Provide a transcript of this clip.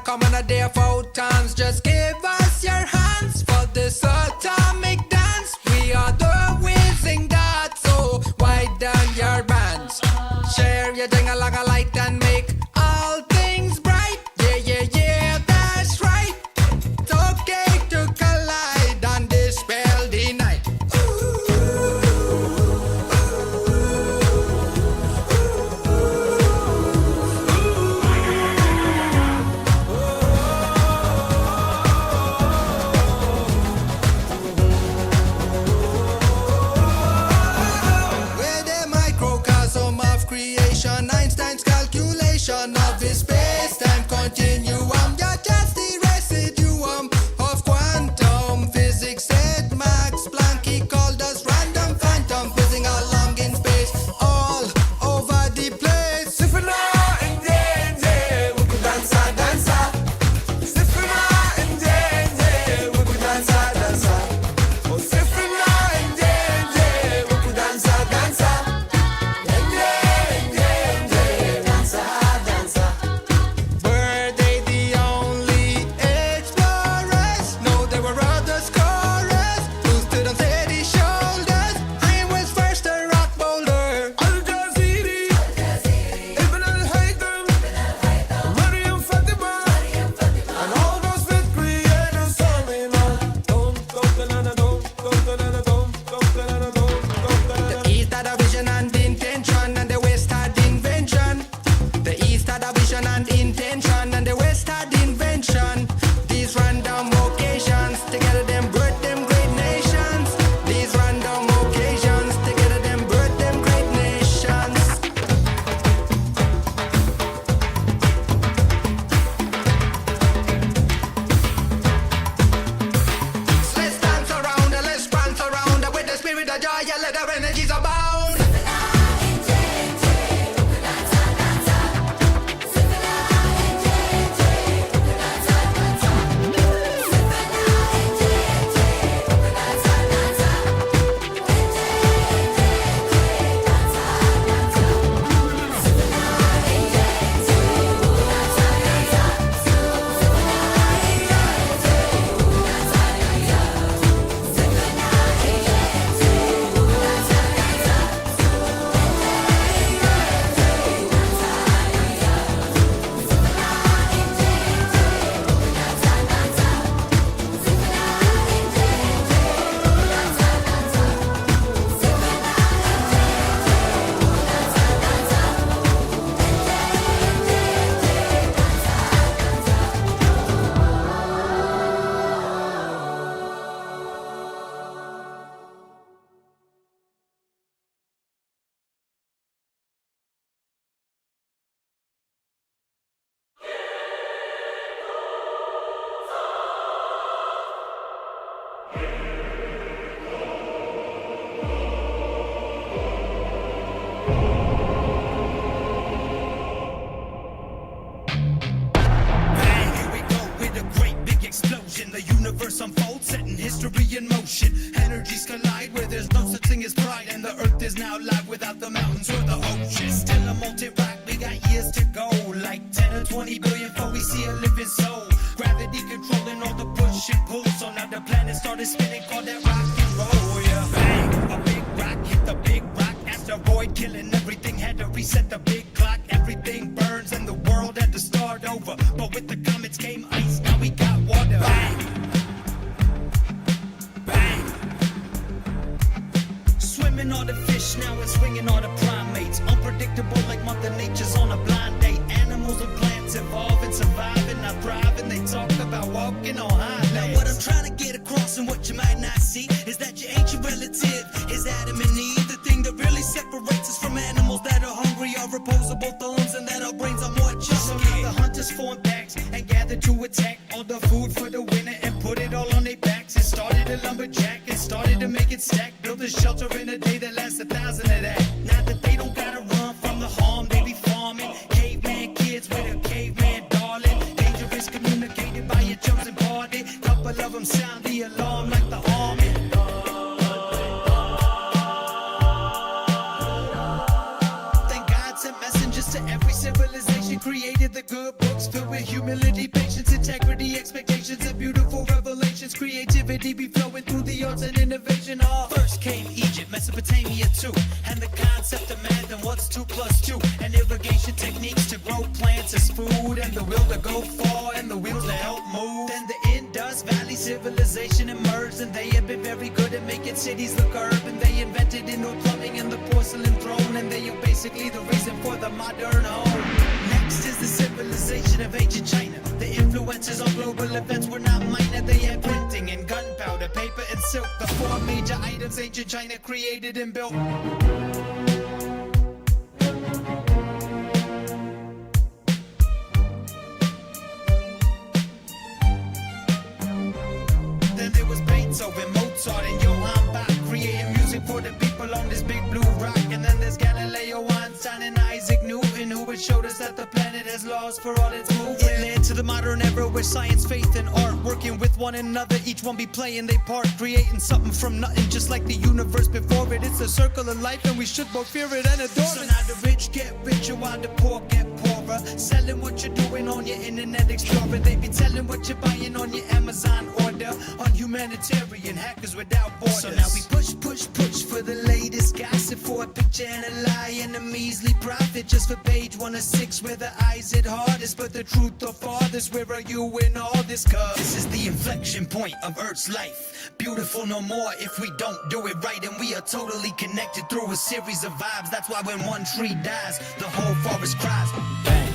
come on a day of photons. Just give us your hands for this atomic dance. We are the whizzing dots, so widen your bands. Share your thing along a light and make all things bright. Yeah, yeah, yeah, that's right. It's okay to collide and dispel the night. With a microcosm of creation, Einstein's calculation of his space-time continuum. You're just the residuum of quantum physics, said Max Planck. He called us random phantom, fizzing along in space, all over the place. Sifuna injenje, wuku dansa dansa. Sifuna injenje, wuku dansa dansa. Oh, sifuna injenje, wuku dansa dansa. Were they the only explorers? No, there were other scorers who stood on steady shoulders. I was first a rock boulder. Al Jazeera, Ibn al-Haytham, Maryam Fatima, and all those fifth creators falling on. The East had a vision and intention, and the West had invention. The East had a vision and intention, and the West had invention. These random occasions, together them birth them great nations. These random occasions, together them birth them great nations. So let's dance around and let's prance around with the spirit of joy and let our energies abound. Bang, here we go with a great big explosion. The universe unfolds, setting history in motion. Energies collide where there's no such thing as pride, and the earth is now live without the mountains or the ocean. Still a molten rock, we got years to go, like 10 or 20 billion before we see a living soul. Gravity controlling all the push and pull, so now the planet started spinning, called that rock and roll. Yeah, bang, a big rock hit the big rock, asteroid killing everything, had to reset the big clock. Everything burns and the world had to start over, but with the comets came ice, now we got water. Bang, bang. Swimming all the fish now and swinging all the primates. Unpredictable like Mother Nature's on a blind date. Animals and plants evolve and survive and not thrive, and they talk about walking on high. Now what I'm trying to get across and what you might not see is that your ancient relative is Adam and Eve. The thing that really separates us from animals that are hungry are opposable thumbs and that our brains are more chunky. So now the hunters form packs and gather to attack all the food for the winter and put it all on their backs. It started a lumberjack and started to make it stack. Build a shelter in a day that lasts 1,000 of that. Now that they don't gotta run from the harm they be farming. Caveman kids with a caveman darling. Dangerous communicated by your chosen party. Couple of them sound the alarm like the army. Thank God sent messengers to every civilization. civilization created the good books filled with humility, patience, integrity, expectations, and beautiful revelations. Creativity be flowing through the arts and innovation. First came Egypt, Mesopotamia too, and the concept of math and what's 2 + 2, and irrigation techniques to grow plants as food, and the will to go far, and the wheels to help move. Then the Indus Valley civilization emerged, and they had been very good at making cities look urban. They invented indoor plumbing and the porcelain throne, and they are basically the reason for the modern home. Next is the civilization of ancient China. The influences on global events were not minor. They had printing and gunpowder, paper and silk, the 4 major items ancient China created and built. Then there was Beethoven, Mozart, and Johann Bach, creating music for the people on this big blue rock. And then there's Galileo, Einstein, and Isaac Newton, who had showed us that the planet has laws for all its movement. It led to the modern era where science, faith, and art working with one another, each one be playing their part, creating something from nothing, just like the universe before it. It's a circle of life, and we should both fear it and adore it. So now the rich get richer while the poor get poorer, selling what you're doing on your Internet Explorer. They be telling what you're buying on your Amazon order, on humanitarian hackers without borders. So now we push for the latest gossip, for a picture and a lie and a measly profit, just for page 1 of 6 where the eyes hit hardest, but the truth of farthest. Where are you in all this? Cause this is the inflection point of Earth's life, beautiful no more if we don't do it right. And we are totally connected through a series of vibes. That's why when one tree dies, the whole forest cries. Bang.